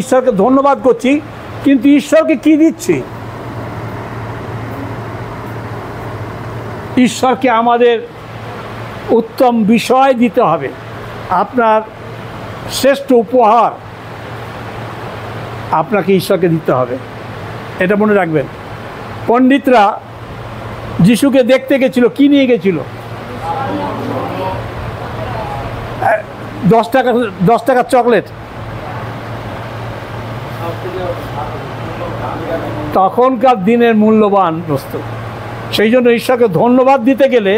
ঈশ্বরকে ধন্যবাদ করছি, কিন্তু ঈশ্বরকে কি দিচ্ছি? ঈশ্বরকে আমাদের উত্তম বিষয় দিতে হবে। আপনার শ্রেষ্ঠ উপহার আপনাকে ঈশ্বরকে দিতে হবে, এটা মনে রাখবেন। পণ্ডিতরা যিশুকে দেখতে গেছিল, কি নিয়ে গেছিল? 10 টাকার চকলেট। তখনকার দিনের মূল্যবান বস্তু। সেই জন্য ঈশ্বরকে ধন্যবাদ দিতে গেলে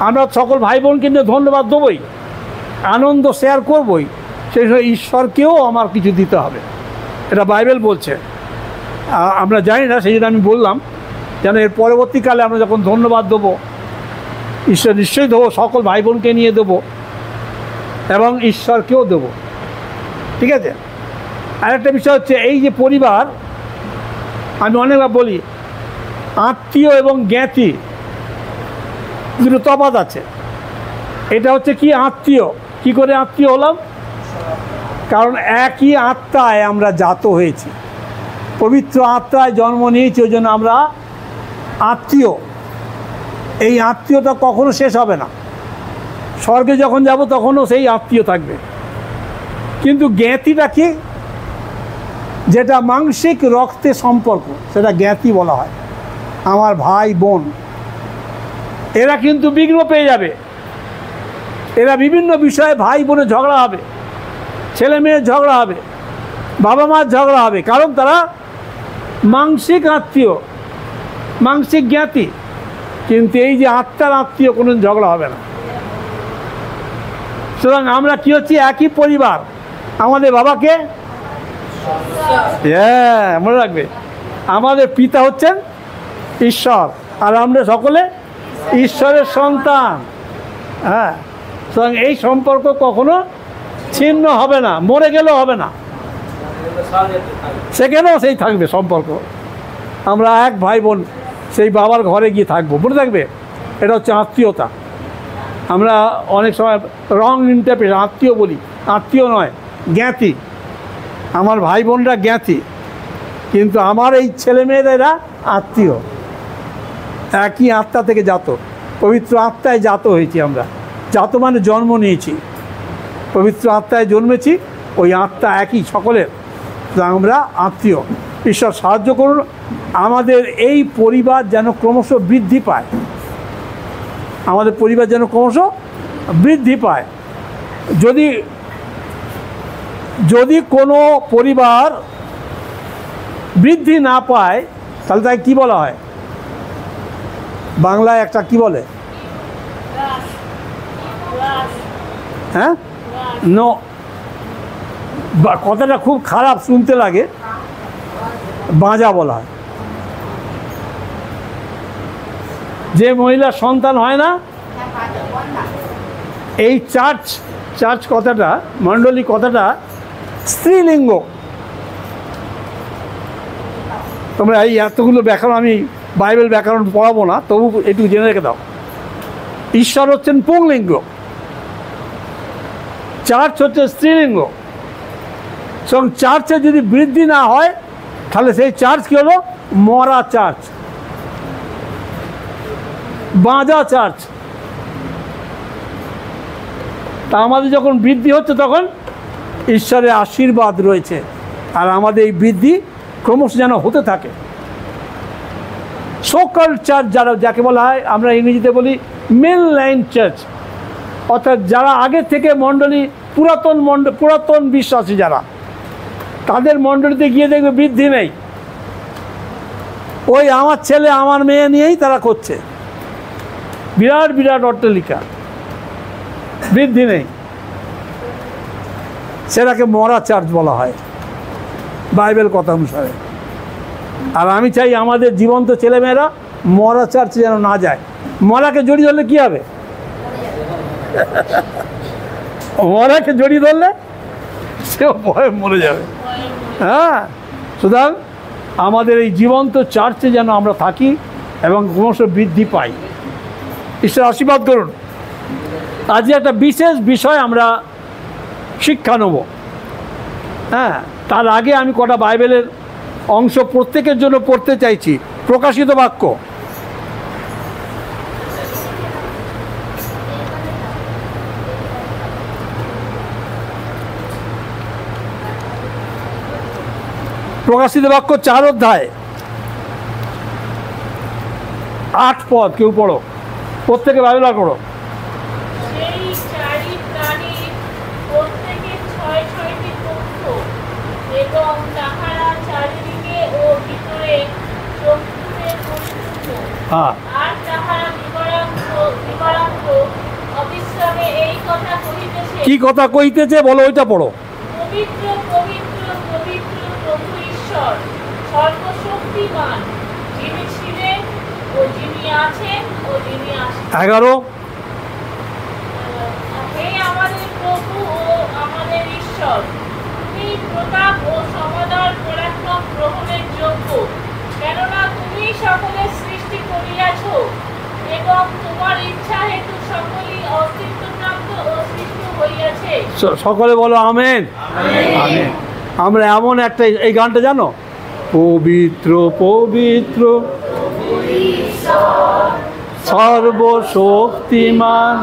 আমরা সকল ভাই বোনকে নিয়ে ধন্যবাদ দেবই, আনন্দ শেয়ার করবই, সেই সময় ঈশ্বরকেও আমার কিছু দিতে হবে, এটা বাইবেল বলছে। আমরা জানি না, সেই জন্য আমি বললাম যেন এর পরবর্তীকালে আমরা যখন ধন্যবাদ দেবো, ঈশ্বর নিশ্চয়ই দেবো, সকল ভাই বোনকে নিয়ে দেবো এবং ঈশ্বরকেও দেবো, ঠিক আছে? আরেকটা বিষয় হচ্ছে এই যে পরিবার, আমি অনেকবার বলি আত্মীয় এবং জ্ঞাতি দুটো তফাৎ আছে। এটা হচ্ছে কি আত্মীয়, কি করে আত্মীয় হলাম? কারণ একই আত্মায় আমরা জাত হয়েছি, পবিত্র আত্মায় জন্ম নিয়েছি, ওই জন্য আমরা আত্মীয়। এই আত্মীয়তা কখনো শেষ হবে না, স্বর্গে যখন যাব তখনও সেই আত্মীয় থাকবে। কিন্তু জ্ঞাতিটা কি? যেটা মাংসিক রক্তে সম্পর্ক, সেটা জ্ঞাতি বলা হয়। আমার ভাই বোন এরা কিন্তু বিঘ্ন পেয়ে যাবে, এরা বিভিন্ন বিষয়ে ভাই বোনের ঝগড়া হবে, ছেলে মেয়ের ঝগড়া হবে, বাবা মার ঝগড়া হবে, কারণ তারা মাংসিক আত্মীয়, মাংসিক জ্ঞাতি। কিন্তু এই যে আত্মার আত্মীয়, কোনো ঝগড়া হবে না। সুতরাং আমরা কি হচ্ছি? একই পরিবার। আমাদের বাবাকে, হ্যাঁ মনে রাখবে, আমাদের পিতা হচ্ছেন ঈশ্বর, আর আমরা সকলে ঈশ্বরের সন্তান। হ্যাঁ, সুতরাং এই সম্পর্ক কখনো ছিন্ন হবে না, মরে গেলেও হবে না, সেখানেও সেই থাকবে সম্পর্ক। আমরা এক ভাই বোন সেই বাবার ঘরে গিয়ে থাকবো, মনে থাকবে। এটা হচ্ছে আত্মীয়তা। আমরা অনেক সময় রং ইন্টারপ্রিট, আত্মীয় বলি, আত্মীয় নয়, জ্ঞাতি। আমার ভাই বোনরা জ্ঞাতি, কিন্তু আমার এই ছেলেমেয়েরা এরা আত্মীয়, একই আত্মা থেকে জাত, পবিত্র আত্মায় জাত হয়েছি আমরা। জাত মানে জন্ম নিয়েছি, পবিত্র আত্মায় জন্মেছি, ওই আত্মা একই সকলের, আমরা আত্মীয়। ঈশ্বর সাহায্য করুন আমাদের এই পরিবার যেন ক্রমশ বৃদ্ধি পায়, আমাদের পরিবার যেন ক্রমশ বৃদ্ধি পায়। যদি কোনো পরিবার বৃদ্ধি না পায়, তাহলে তাকে কী বলা হয়? বাংলায় একটা কি বলে? হ্যাঁ, নো, কথাটা খুব খারাপ শুনতে লাগে, বাঁজা বলা হয়। যে মহিলার সন্তান হয় না, এই চার্চ কথাটা, মণ্ডলী কথাটা স্ত্রীলিঙ্গ। তোমরা এই এতগুলো ব্যাকরণ, আমি বাইবেল ব্যাকরণ পড়াবো না, তবু একটু জেনে রেখে দাও। ঈশ্বর হচ্ছেন পুংলিঙ্গ, চার্চ হচ্ছে স্ত্রীলিঙ্গ। এবং চার্চে যদি বৃদ্ধি না হয়, তাহলে সেই চার্চ কি হলো? মরা চার্চ, বাঁজা চার্চ। তা আমাদের যখন বৃদ্ধি হচ্ছে, তখন ঈশ্বরের আশীর্বাদ রয়েছে, আর আমাদের এই বৃদ্ধি ক্রমশ যেন হতে থাকে। সোকল চার্চ যাকে বলা হয়, আমরা ইংরেজিতে বলি মেন লাইন চার্চ, অর্থাৎ যারা আগে থেকে মণ্ডলী, পুরাতন বিশ্বাসী যারা, তাদের মণ্ডলীতে গিয়ে দেখবে বৃদ্ধি নেই। ওই আমার ছেলে আমার মেয়ে নিয়েই তারা করছে, বিরাট বিরাট অট্টালিকা, বৃদ্ধি নেই। সেটাকে মরা চার্চ বলা হয় বাইবেল কথা অনুসারে। আর আমি চাই আমাদের জীবন্ত ছেলেমেয়েরা মরা চার্চে যেন না যায়। মরাকে জড়িয়ে ধরলে কী হবে? মরাকে জড়িয়ে ধরলে সেও ভয়ে মরে যাবে। হ্যাঁ, সুতরাং আমাদের এই জীবন্ত চার্চে যেন আমরা থাকি এবং ক্রমশ বৃদ্ধি পাই। ঈশ্বর আশীর্বাদ করুন। আজকে একটা বিশেষ বিষয় আমরা শিক্ষা নেব। হ্যাঁ, তার আগে আমি কটা বাইবেলের অংশ প্রত্যেকের জন্য পড়তে চাইছি। প্রকাশিত বাক্য, প্রকাশিত বাক্য 4 অধ্যায় 8 পদ। কেউ পড়ো, প্রত্যেকে বাইবেল পড়ো। সেই চারি প্রাণীর প্রত্যেকের 6-6টি চক্ষু, এবং তাহারা চারিদিকে ও ভিতরে চক্ষুতে পরিপূর্ণ। হ্যাঁ, আর তাহারা দিবারাত্র অবিশ্রামে এই কথা কহিতেছে, কি কথা কইতেছে বলো, ওইটা পড়ো। পবিত্র পবিত্র পবিত্র প্রভু ঈশ্বর সর্বশক্তিমান, যিনি ছিলেন ও যিনি আছেন ও যিনি আসবেন। 11, হে আমাদের প্রভু ও আমাদের ঈশ্বর, তুমি প্রতাপ ও সমাদর পরাক্রম গ্রহণের যোগ্য, কেননা তুমি সকলের সৃষ্টি করিয়াছ, এবং তোমার ইচ্ছা হেতু সকলই অস্তিত্বপ্রাপ্ত ও সৃষ্ট হইয়াছে। সকলে বলো আমেন। আমেন। আমরা এমন একটা, এই গানটা জানো, পবিত্র পবিত্র সর্বশক্তিমান,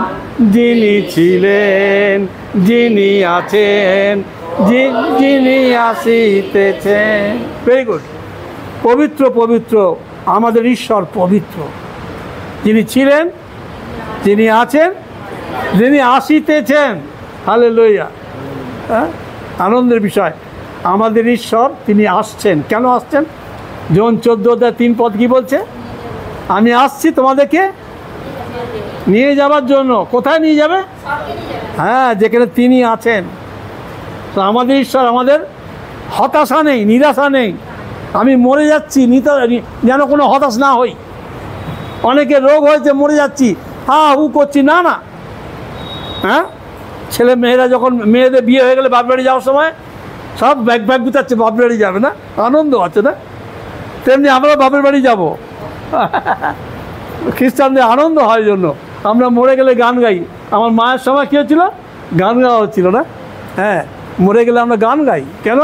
যিনি ছিলেন, যিনি আছেন, যিনি আসিতেছেন। Very good. পবিত্র পবিত্র আমাদের ঈশ্বর পবিত্র, যিনি ছিলেন, যিনি আছেন, যিনি আসিতেছেন। হালেলুয়া। হ্যাঁ, আনন্দের বিষয়। আমাদের ঈশ্বর তিনি আসছেন। কেন আসছেন? জন 14:3 পদ কি বলছে? আমি আসছি তোমাদেরকে নিয়ে যাবার জন্য। কোথায় নিয়ে যাবে? হ্যাঁ, যেখানে তিনি আছেন। তো আমাদের ঈশ্বর, আমাদের হতাশা নেই, নিরাশা নেই। আমি মরে যাচ্ছি, যেন কোনো হতাশ না হই। অনেকে রোগ হয়েছে, মরে যাচ্ছি, হু করছি, না না। হ্যাঁ, ছেলে মেয়েরা যখন, মেয়েদের বিয়ে হয়ে গেলে বাপ বাড়ি যাওয়ার সময় সব ব্যাগ গুছাচ্ছে, বাপ বাড়ি যাবে না, আনন্দ আছে না? তেমনি আমরা বাপের বাড়ি যাব। খ্রিস্টানদের আনন্দ হয় জন্য আমরা মরে গেলে গান গাই। আমার মায়ের সময় কী হচ্ছিল? গান গাওয়া হচ্ছিল না? হ্যাঁ, মরে গেলে আমরা গান গাই। কেন?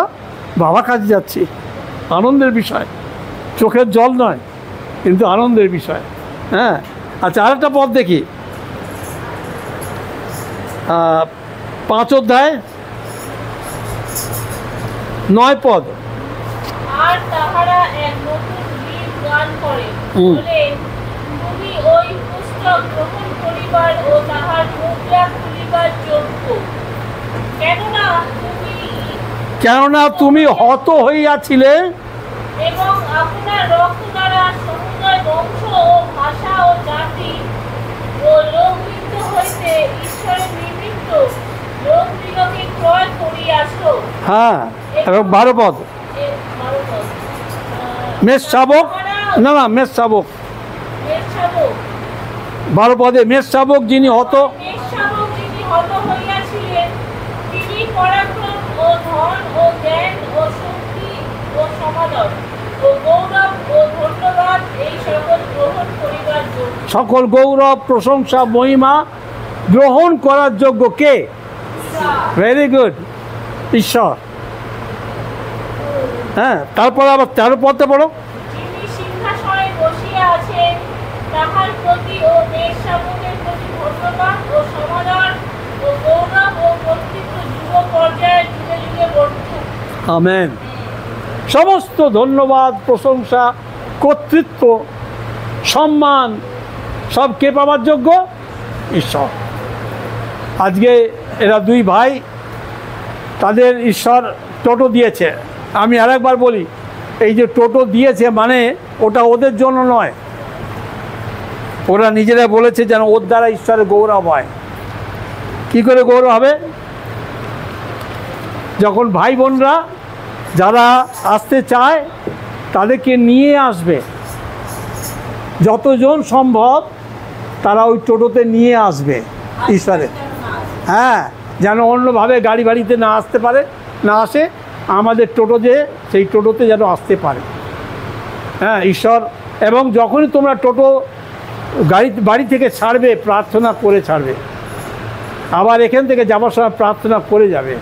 বাবা কাছে যাচ্ছি, আনন্দের বিষয়, চোখের জল নয়, কিন্তু আনন্দের বিষয়। হ্যাঁ, আচ্ছা, আরেকটা পদ দেখি, 5 অধ্যায় 9 পদ। আর তাহারা এক নতুন গীত গান করে, বলে, তুমি ওই পুস্তক গ্রহণ করিবার ও তাহার মুদ্রা খুলিবার যোগ্য, কেননা তুমি হত হইয়াছিলে, এবং আপনার রক্ত দ্বারা সমুদয় বংশ ও ভাষা ও জাতি ও লোকবৃত্ত হইতে ঈশ্বরের নিমিত্ত লোকদিগকে ক্রয় করিয়াছ। হ্যাঁ, এবং 12 পদ। মেষ শাবক, না না, মেষ শাবক 12 পদে, মেষ শাবক যিনি হত হইয়াছিলেন, তিনি পরাক্রম ও ধন ও জ্ঞান ও শক্তি ও সমাদর ও গৌরব ও ধন্যবাদ এই সকল গ্রহণ করিবার যোগ্য। সকল গৌরব, প্রশংসা, মহিমা গ্রহণ করার যোগ্য কে? ভেরি গুড, ঈশ্বর। হ্যাঁ, তারপরে আবার 13 পদে পড়ো। যিনি সিংহাসনে বসিয়া আছেন, তাহার প্রতি ও মেষ শাবকের প্রতি ধন্যবাদ ও সমাদর ও গৌরব ও কর্তৃত্ব যুগ পর্যায়ে যুগে যুগে বর্ধিত। আমেন। সমস্ত ধন্যবাদ, প্রশংসা, কর্তৃত্ব, সম্মান সব কে পাওয়ার যোগ্য? ঈশ্বর। আজকে এরা 2 ভাই, তাদের ঈশ্বর টোটো দিয়েছে। আমি আরেকবার বলি, এই যে টোটো দিয়েছে মানে ওটা ওদের জন্য নয়, ওরা নিজেরা বলেছে যেন ওর দ্বারা ঈশ্বরের গৌরব হয়। কী করে গৌরব হবে? যখন ভাই বোনরা যারা আসতে চায় তাদেরকে নিয়ে আসবে, যতজন সম্ভব তারা ওই টোটোতে নিয়ে আসবে ঈশ্বরে। হ্যাঁ, যেন অন্যভাবে গাড়ি বাড়িতে না আসতে পারে, না আসে, আমাদের টোটো যে সেই টোটোতে যেন আসতে পারে। হ্যাঁ, ঈশ্বর। এবং যখনই তোমরা টোটো বাড়ি থেকে ছাড়বে, প্রার্থনা করে ছাড়বে। আবার এখান থেকে যাবার সময় প্রার্থনা করে যাবে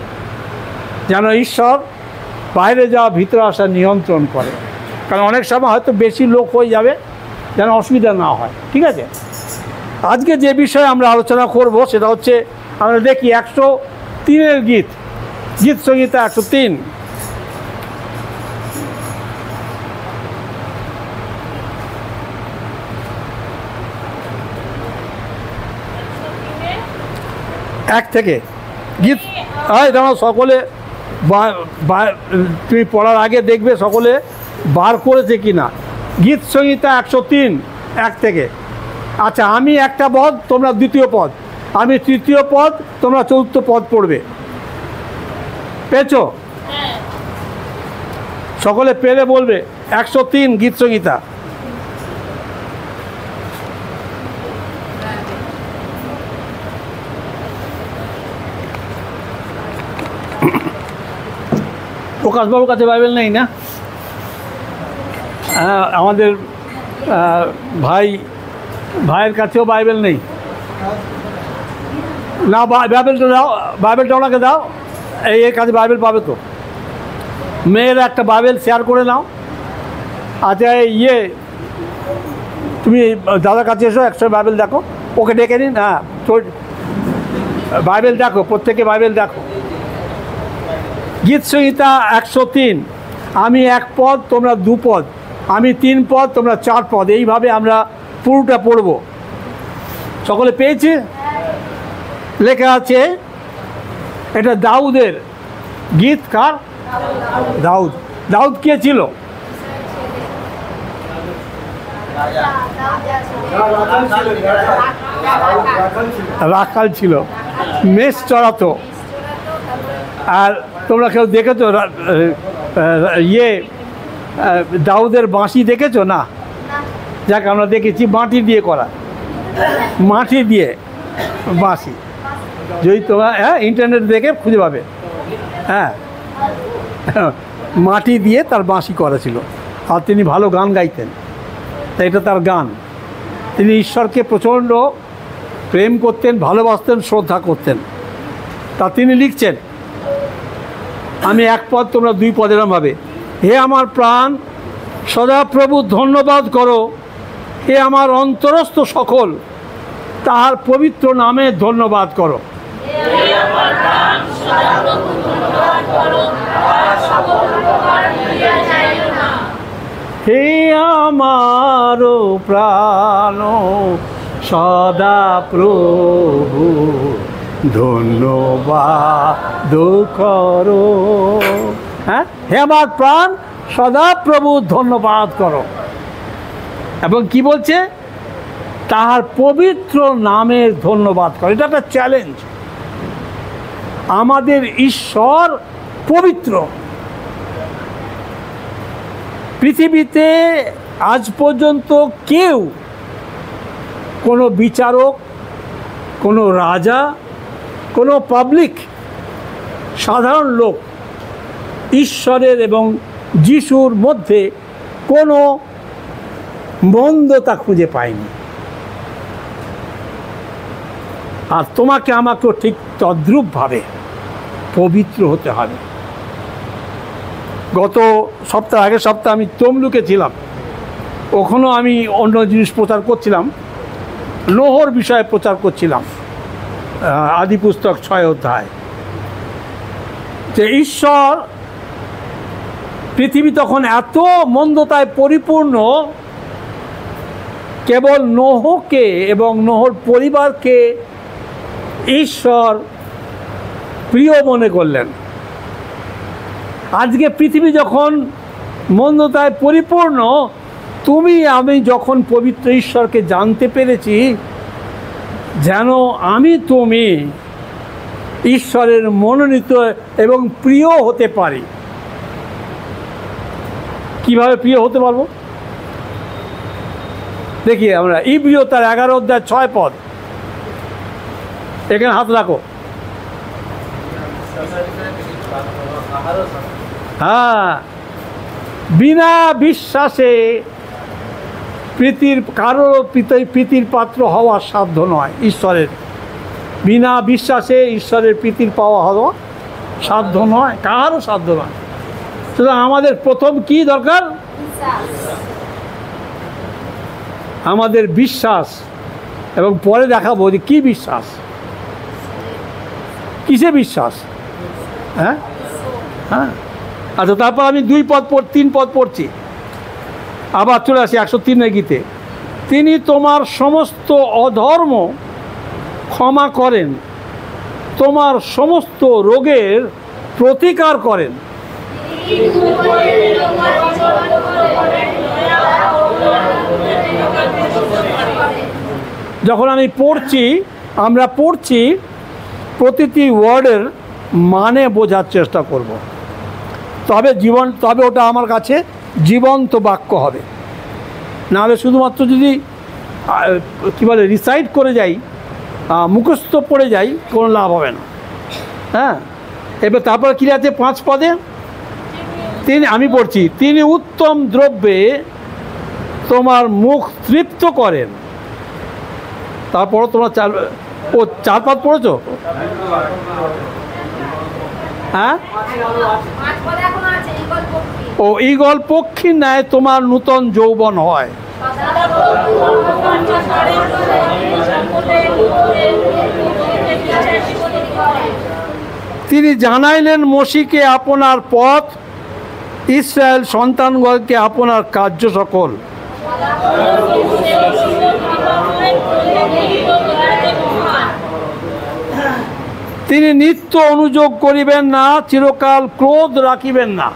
যেন ঈশ্বর বাইরে যাওয়া ভিতরে আসা নিয়ন্ত্রণ করে। কারণ অনেক সময় হয়তো বেশি লোক হয়ে যাবে, যেন অসুবিধা না হয়। ঠিক আছে, আজকে যে বিষয়ে আমরা আলোচনা করব সেটা হচ্ছে, আমরা দেখি 103-এর গীত সংহিতা 103। এক থেকে গীত দাঁড়াও, সকলে তুমি পড়ার আগে দেখবে সকলে বার করেছে কি না। গীত সংহিতা 103, 1 থেকে। আচ্ছা, আমি একটা পদ, তোমরা দ্বিতীয় পদ, আমি তৃতীয় পদ, তোমরা চতুর্থ পদ পড়বে। পেয়েছো? সকলে পেলে বলবে। 103 গীত সংহিতা। প্রকাশবাবুর কাছে বাইবেল নেই না? আমাদের ভাইয়ের কাছেও বাইবেল নেই না। বাইবেলটা দাও, বাইবেলটা ওনাকে দাও। এর কাছে বাইবেল পাবে তো। মেয়েরা একটা বাইবেল শেয়ার করে নাও। আচ্ছা, তুমি দাদার কাছে এসো, একশো বাইবেল দেখো, ওকে ডেকে নিন। হ্যাঁ, বাইবেল দেখো, প্রত্যেকে বাইবেল দেখো। গীত সংহিতা 103। আমি 1 পদ, তোমরা 2 পদ, আমি 3 পদ, তোমরা 4 পদ, এইভাবে আমরা পুরোটা পড়ব। সকলে পেয়েছে? লেখা আছে, এটা দাউদের গীত। কার? দাউদ। দাউদ কে ছিল? রাখাল ছিল, মেষ চড়াতো। আর তোমরা কেউ দেখেছো দাউদের বাঁশি দেখেছো না? যাক, আমরা দেখেছি মাটি দিয়ে করা, মাটি দিয়ে বাঁশি। যদি তোমরা ইন্টারনেট দেখে খুঁজে পাবে। হ্যাঁ, মাটি দিয়ে তার বাঁশি করা ছিল। আর তিনি ভালো গান গাইতেন, তাই এটা তার গান। তিনি ঈশ্বরকে প্রচণ্ড প্রেম করতেন, ভালোবাসতেন, শ্রদ্ধা করতেন। তা তিনি লিখছেন, আমি 1 পদ, তোমরা 2 পদ, এরমভাবে। হে আমার প্রাণ, সদাপ্রভু ধন্যবাদ করো। হে আমার অন্তরস্থ সকল, তাহার পবিত্র নামে ধন্যবাদ করো। হে আমার প্রাণ, সদাপ্রভু ধন্যবাদ করো। হ্যাঁ, হে আমার প্রাণ, সদাপ্রভু ধন্যবাদ করো। এবং কি বলছে? তাহার পবিত্র নামের ধন্যবাদ করো। এটা একটা চ্যালেঞ্জ। আমাদের ঈশ্বর পবিত্র। পৃথিবীতে আজ পর্যন্ত কেউ, কোনো বিচারক, কোনো রাজা, কোনো পাবলিক, সাধারণ লোক ঈশ্বরের এবং যিশুর মধ্যে কোনো মন্দতা খুঁজে পায়নি। আর তোমাকে আমাকেও ঠিক তদ্রূপভাবে পবিত্র হতে হবে। গত সপ্তাহ, আগের সপ্তাহে আমি তমলুকে ছিলাম। ওখানেও আমি অন্য জিনিস প্রচার করছিলাম, নোহর বিষয়ে প্রচার করছিলাম। আদি পুস্তক 6 অধ্যায়, যে ঈশ্বর, পৃথিবী তখন এত মন্দতায় পরিপূর্ণ, কেবল নোহকে এবং নোহর পরিবারকে ঈশ্বর প্রিয় মনে করলেন। আজকে পৃথিবী যখন মন্দতায় পরিপূর্ণ, তুমি আমি যখন পবিত্র ঈশ্বরকে জানতে পেরেছি, যেন আমি তুমি ঈশ্বরের মনোনীত এবং প্রিয় হতে পারি। কিভাবে প্রিয় হতে পারবো? দেখি আমরা ইব্রিয় তার 11 অধ্যায় 6 পদ। এখানে হাত রাখো। হ্যাঁ, বিনা বিশ্বাসে প্রীতির পাত্র হওয়া সাধ্য নয় ঈশ্বরের। বিনা বিশ্বাসে ঈশ্বরের প্রীতির পাওয়া হওয়া সাধ্য নয়, কারও সাধ্য নয়। সুতরাং আমাদের প্রথম কি দরকার? আমাদের বিশ্বাস, এবং পরে দেখাবো যে কী বিশ্বাস, কিসে বিশ্বাস। হ্যাঁ হ্যাঁ আচ্ছা, তারপর আমি 3 পদ পড়ছি, আবার চলে আসি 103 গীতে। তিনি তোমার সমস্ত অধর্ম ক্ষমা করেন, তোমার সমস্ত রোগের প্রতিকার করেন। যখন আমি পড়ছি, আমরা পড়ছি, প্রতিটি ওয়ার্ডের মানে বোঝার চেষ্টা করব, তবে ওটা আমার কাছে জীবন্ত বাক্য হবে। নাহলে শুধুমাত্র যদি কী বলে রিসাইট করে যাই, মুখস্থ পড়ে যাই, কোনো লাভ হবে না। হ্যাঁ, এবার তারপর কী আছে 5 পদে? আমি পড়ছি, তিনি উত্তম দ্রব্যে তোমার মুখ তৃপ্ত করেন। তারপর তোমরা 4 পদ পড়েছো? হ্যাঁ, ও ঈগল পক্ষীর ন্যায় তোমার নূতন যৌবন হয়। তিনি জানাইলেন মসিকে আপনার পথ, ইসরায়েল সন্তানগণকে আপনার কার্য সকল। তিনি নিত্য অনুযোগ করিবেন না, চিরকাল ক্রোধ রাখিবেন না।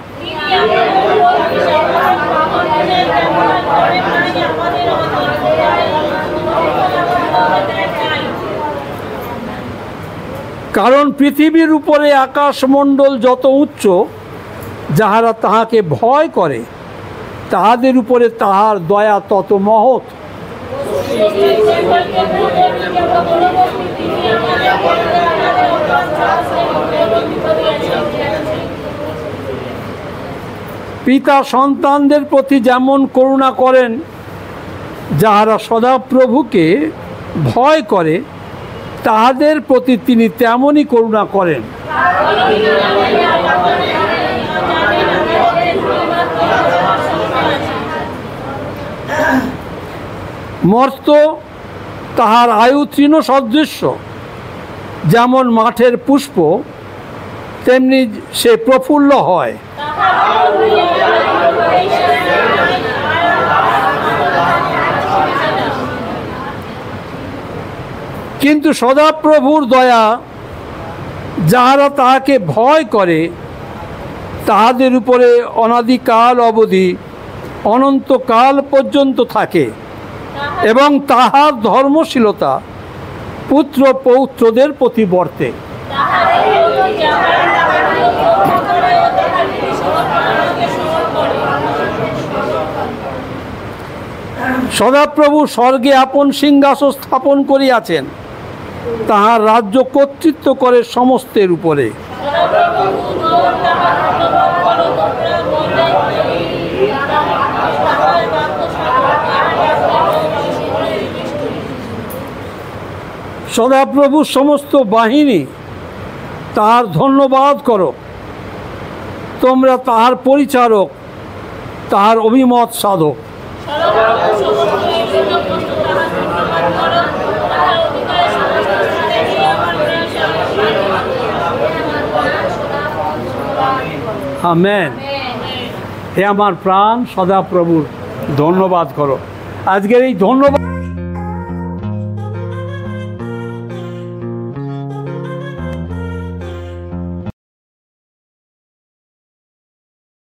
কারণ পৃথিবীর উপরে আকাশমণ্ডল যত উচ্চ, যাহারা তাহাকে ভয় করে তাহাদের উপরে তাহার দয়া তত মহৎ। পিতা সন্তানদের প্রতি যেমন করুণা করেন, যাহারা সদাপ্রভুকে ভয় করে তাহাদের প্রতি তিনি তেমনই করুণা করেন। মর্ত তাহার আয়ু তৃণ সদৃশ্য, যেমন মাঠের পুষ্প তেমনি সে প্রফুল্ল হয়। কিন্তু সদাপ্রভুর দয়া যাহারা তাহাকে ভয় করে তাহাদের উপরে অনাদিকাল অবধি অনন্তকাল পর্যন্ত থাকে, এবং তাহার ধর্মশীলতা পুত্র পৌত্রদের প্রতি বর্তে। সদাপ্রভু স্বর্গে আপন সিংহাসন স্থাপন করিয়াছেন, তাহার রাজ্য কর্তৃত্ব করে সমস্তের উপরে। সদাপ্রভুর সমস্ত বাহিনী তাহার ধন্যবাদ করো, তোমরা তাহার পরিচারক, তাহার অভিমত সাধক। আমেন। হে আমার প্রাণ সদাপ্রভুর ধন্যবাদ করো। আজকের এই ধন্যবাদ